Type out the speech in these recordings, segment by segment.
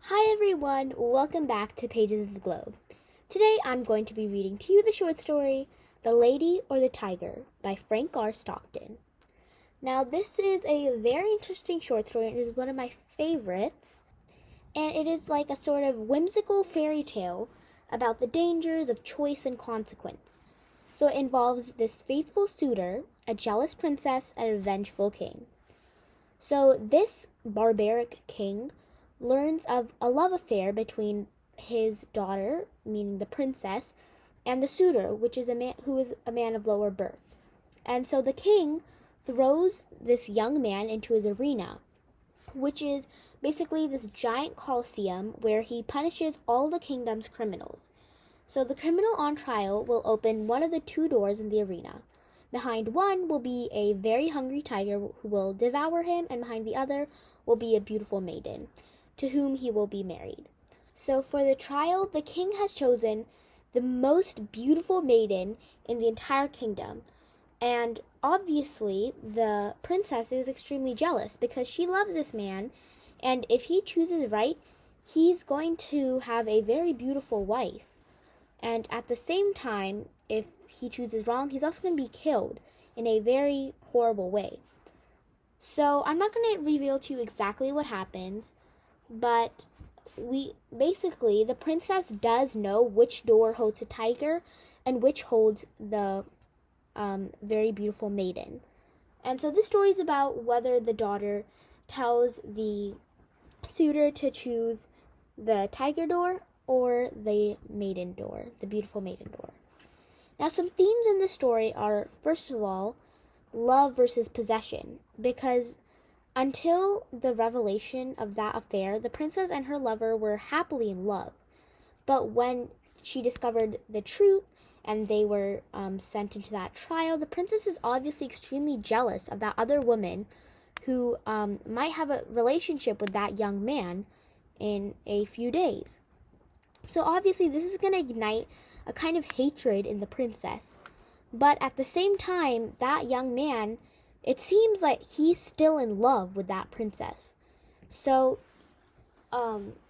Hi everyone, welcome back to Pages of the Globe. Today I'm going to be reading to you the short story, The Lady or the Tiger by Frank R. Stockton. Now this is a very interesting short story and it is one of my favorites. And it is like a sort of whimsical fairy tale about the dangers of choice and consequence. So it involves this faithful suitor, a jealous princess, and a vengeful king. So this barbaric king learns of a love affair between his daughter, meaning the princess, and the suitor, which is who is a man of lower birth. And so the king throws this young man into his arena, which is basically this giant coliseum where he punishes all the kingdom's criminals. So the criminal on trial will open one of the two doors in the arena. Behind one will be a very hungry tiger who will devour him, and behind the other will be a beautiful maiden to whom he will be married. So for the trial, the king has chosen the most beautiful maiden in the entire kingdom. And obviously, the princess is extremely jealous because she loves this man. And if he chooses right, he's going to have a very beautiful wife. And at the same time, if he chooses wrong, he's also going to be killed in a very horrible way. So I'm not going to reveal to you exactly what happens, but the princess does know which door holds a tiger and which holds the very beautiful maiden. And so this story is about whether the daughter tells the suitor to choose the tiger door or the maiden door, the beautiful maiden door. Now, some themes in this story are, first of all, love versus possession, because until the revelation of that affair, the princess and her lover were happily in love. But when she discovered the truth and they were sent into that trial, the princess is obviously extremely jealous of that other woman who might have a relationship with that young man in a few days. So obviously this is going to ignite a kind of hatred in the princess. But at the same time, that young man, it seems like he's still in love with that princess. So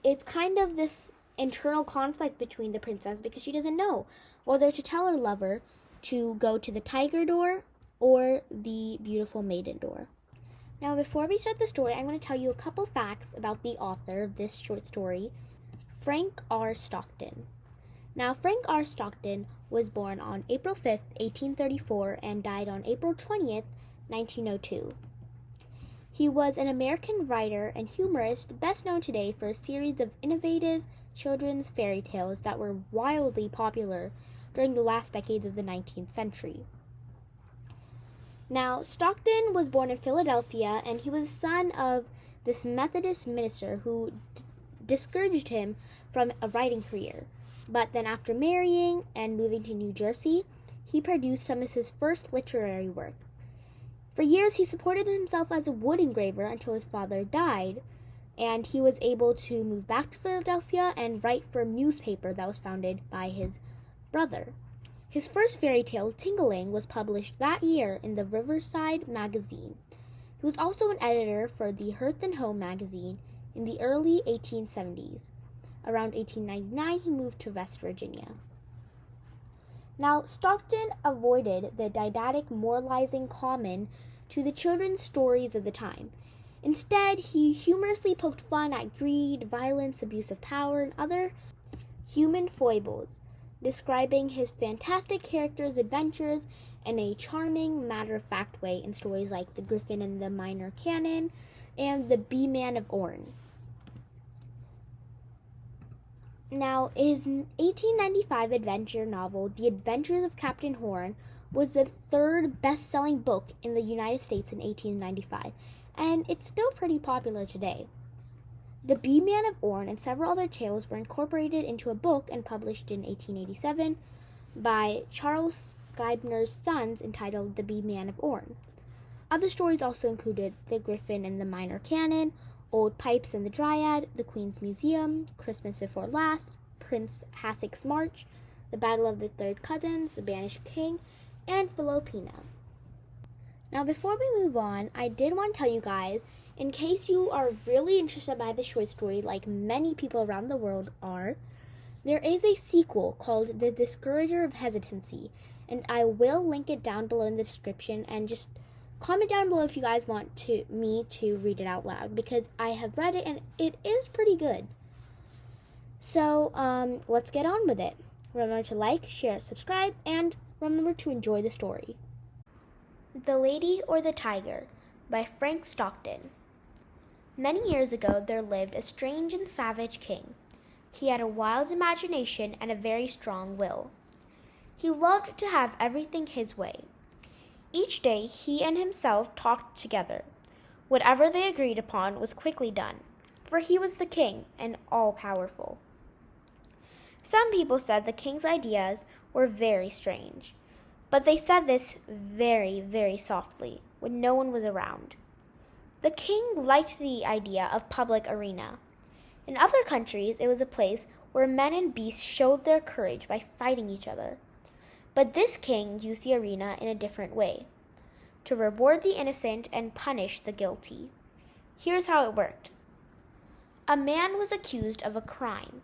it's kind of this internal conflict between the princess because she doesn't know whether to tell her lover to go to the tiger door or the beautiful maiden door. Now, before we start the story, I'm going to tell you a couple facts about the author of this short story, Frank R. Stockton. Now, Frank R. Stockton was born on April 5th, 1834, and died on April 20th, 1902. He was an American writer and humorist best known today for a series of innovative children's fairy tales that were wildly popular during the last decades of the 19th century. Now, Stockton was born in Philadelphia, and he was the son of this Methodist minister who discouraged him from a writing career. But then after marrying and moving to New Jersey, he produced some of his first literary work. For years, he supported himself as a wood engraver until his father died, and he was able to move back to Philadelphia and write for a newspaper that was founded by his brother. His first fairy tale, Tingaling, was published that year in the Riverside magazine. He was also an editor for the Hearth and Home magazine in the early 1870s. Around 1899, he moved to West Virginia. Now, Stockton avoided the didactic moralizing common to the children's stories of the time. Instead, he humorously poked fun at greed, violence, abuse of power, and other human foibles, describing his fantastic characters' adventures in a charming, matter-of-fact way in stories like The Griffin and the Minor Canon and The Bee-Man of Orne. Now, his 1895 adventure novel, The Adventures of Captain Horn, was the third best-selling book in the United States in 1895, and it's still pretty popular today. The Bee-Man of Orne and several other tales were incorporated into a book and published in 1887 by Charles Scribner's Sons entitled The Bee-Man of Orne. Other stories also included The Griffin and the Minor Canon, Old Pipes and the Dryad, The Queen's Museum, Christmas Before Last, Prince Hassek's March, The Battle of the Third Cousins, The Banished King, and Philopena. Now, before we move on, I did want to tell you guys In case you are really interested by the short story, like many people around the world are, there is a sequel called The Discourager of Hesitancy, and I will link it down below in the description, and just comment down below if you guys want me to read it out loud, because I have read it and it is pretty good. So let's get on with it. Remember to like, share, subscribe, and remember to enjoy the story. The Lady or the Tiger by Frank Stockton. Many years ago there lived a strange and savage king. He had a wild imagination and a very strong will. He loved to have everything his way. Each day he and himself talked together. Whatever they agreed upon was quickly done, for he was the king and all-powerful. Some people said the king's ideas were very strange, but they said this very, very softly when no one was around. The king liked the idea of public arena. In other countries, it was a place where men and beasts showed their courage by fighting each other. But this king used the arena in a different way, to reward the innocent and punish the guilty. Here's how it worked. A man was accused of a crime.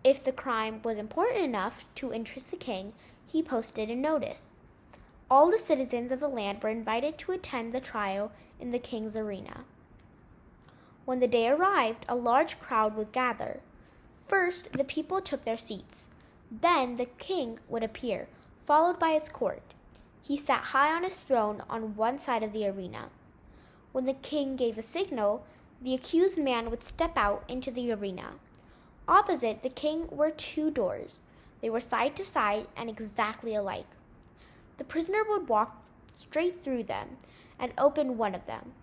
If the crime was important enough to interest the king, he posted a notice. All the citizens of the land were invited to attend the trial in the king's arena. When the day arrived, a large crowd would gather. First, the people took their seats. Then the king would appear, followed by his court. He sat high on his throne on one side of the arena. When the king gave a signal, the accused man would step out into the arena. Opposite the king were two doors. They were side to side and exactly alike. The prisoner would walk straight through them and open one of them.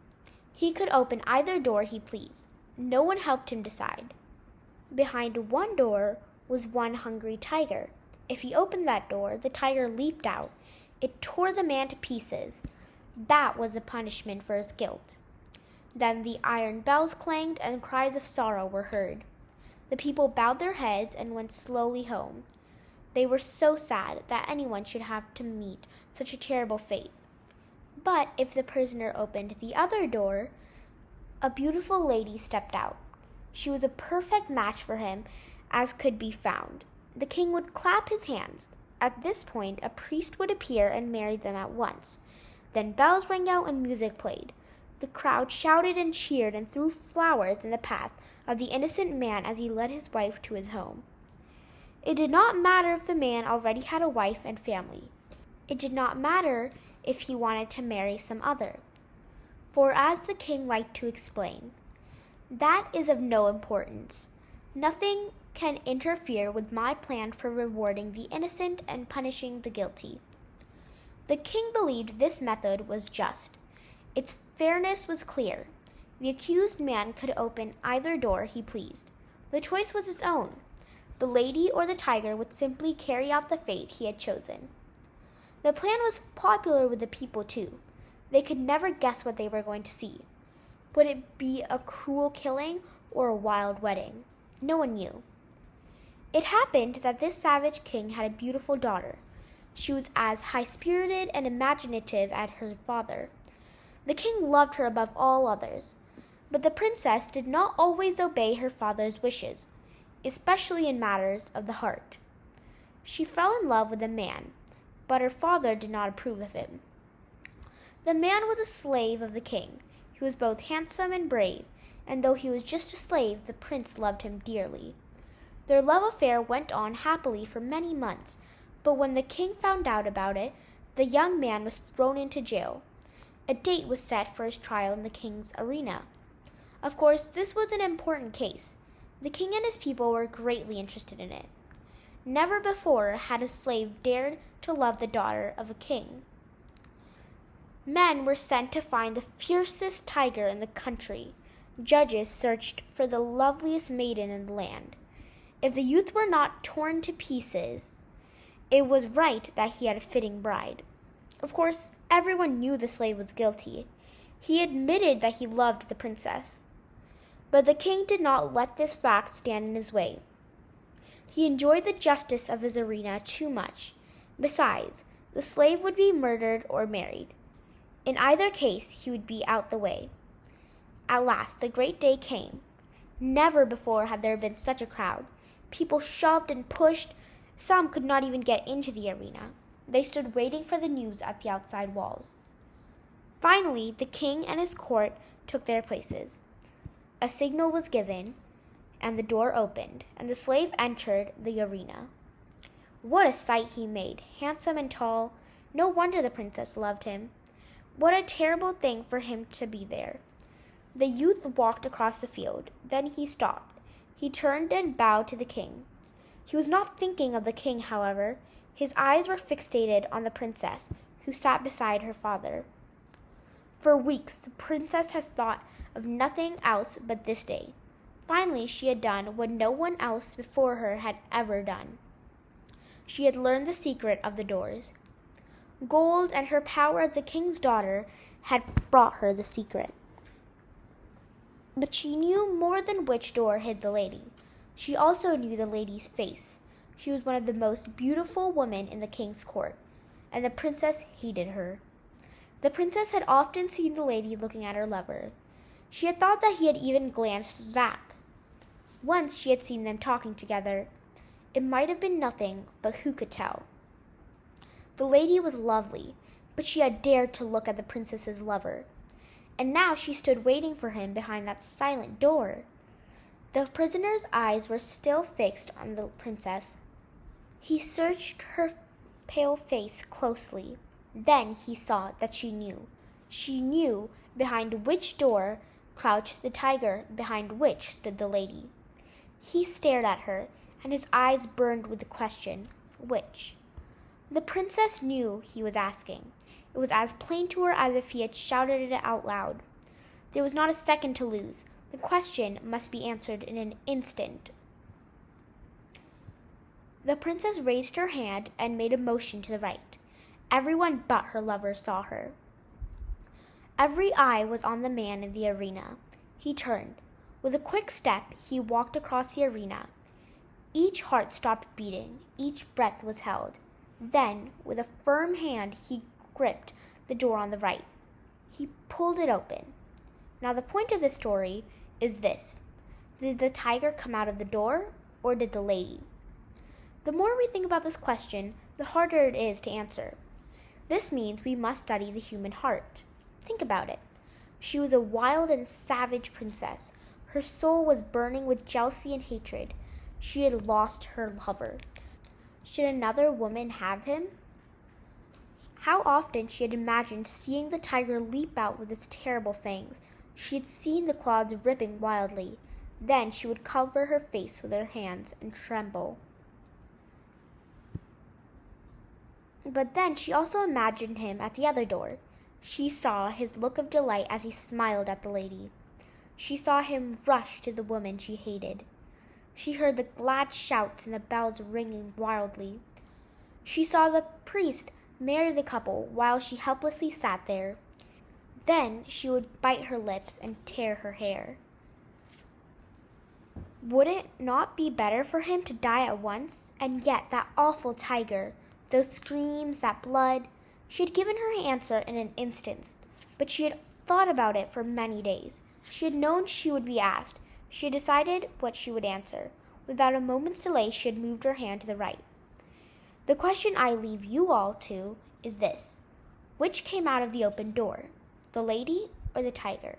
He could open either door he pleased. No one helped him decide. Behind one door was one hungry tiger. If he opened that door, the tiger leaped out. It tore the man to pieces. That was a punishment for his guilt. Then the iron bells clanged and cries of sorrow were heard. The people bowed their heads and went slowly home. They were so sad that anyone should have to meet such a terrible fate. But if the prisoner opened the other door, a beautiful lady stepped out. She was a perfect match for him as could be found. The king would clap his hands. At this point, a priest would appear and marry them at once. Then bells rang out and music played. The crowd shouted and cheered and threw flowers in the path of the innocent man as he led his wife to his home. It did not matter if the man already had a wife and family. It did not matter if he wanted to marry some other. For as the king liked to explain, that is of no importance. Nothing can interfere with my plan for rewarding the innocent and punishing the guilty. The king believed this method was just. Its fairness was clear. The accused man could open either door he pleased. The choice was his own. The lady or the tiger would simply carry out the fate he had chosen. The plan was popular with the people too. They could never guess what they were going to see. Would it be a cruel killing or a wild wedding? No one knew. It happened that this savage king had a beautiful daughter. She was as high-spirited and imaginative as her father. The king loved her above all others. But the princess did not always obey her father's wishes, especially in matters of the heart. She fell in love with a man, but her father did not approve of him. The man was a slave of the king. He was both handsome and brave, and though he was just a slave, the prince loved him dearly. Their love affair went on happily for many months, but when the king found out about it, the young man was thrown into jail. A date was set for his trial in the king's arena. Of course, this was an important case. The king and his people were greatly interested in it. Never before had a slave dared to love the daughter of a king. Men were sent to find the fiercest tiger in the country. Judges searched for the loveliest maiden in the land. If the youth were not torn to pieces, it was right that he had a fitting bride. Of course, everyone knew the slave was guilty. He admitted that he loved the princess. But the king did not let this fact stand in his way. He enjoyed the justice of his arena too much. Besides, the slave would be murdered or married. In either case, he would be out the way. At last, the great day came. Never before had there been such a crowd. People shoved and pushed. Some could not even get into the arena. They stood waiting for the news at the outside walls. Finally, the king and his court took their places. A signal was given, and the door opened, and the slave entered the arena. What a sight he made, handsome and tall. No wonder the princess loved him. What a terrible thing for him to be there. The youth walked across the field. Then he stopped. He turned and bowed to the king. He was not thinking of the king, however. His eyes were fixated on the princess, who sat beside her father. For weeks, the princess had thought of nothing else but this day. Finally, she had done what no one else before her had ever done. She had learned the secret of the doors. Gold and her power as a king's daughter had brought her the secret. But she knew more than which door hid the lady. She also knew the lady's face. She was one of the most beautiful women in the king's court, and the princess hated her. The princess had often seen the lady looking at her lover. She had thought that he had even glanced back. Once she had seen them talking together. It might have been nothing, but who could tell? The lady was lovely, but she had dared to look at the princess's lover. And now she stood waiting for him behind that silent door. The prisoner's eyes were still fixed on the princess. He searched her pale face closely. Then he saw that she knew. She knew behind which door crouched the tiger, behind which stood the lady. He stared at her, and his eyes burned with the question, which? The princess knew he was asking. It was as plain to her as if he had shouted it out loud. There was not a second to lose. The question must be answered in an instant. The princess raised her hand and made a motion to the right. Everyone but her lover saw her. Every eye was on the man in the arena. He turned. With a quick step, he walked across the arena. Each heart stopped beating. Each breath was held. Then, with a firm hand, he gripped the door on the right. He pulled it open. Now, the point of the story is this. Did the tiger come out of the door, or did the lady? The more we think about this question, the harder it is to answer. This means we must study the human heart. Think about it. She was a wild and savage princess. Her soul was burning with jealousy and hatred. She had lost her lover. Should another woman have him? How often she had imagined seeing the tiger leap out with its terrible fangs. She had seen the claws ripping wildly. Then she would cover her face with her hands and tremble. But then she also imagined him at the other door. She saw his look of delight as he smiled at the lady. She saw him rush to the woman she hated. She heard the glad shouts and the bells ringing wildly. She saw the priest marry the couple while she helplessly sat there. Then she would bite her lips and tear her hair. Would it not be better for him to die at once? And yet that awful tiger, those screams, that blood. She had given her answer in an instant, but she had thought about it for many days. She had known she would be asked. She had decided what she would answer. Without a moment's delay, she had moved her hand to the right. The question I leave you all to is this. Which came out of the open door, the lady or the tiger?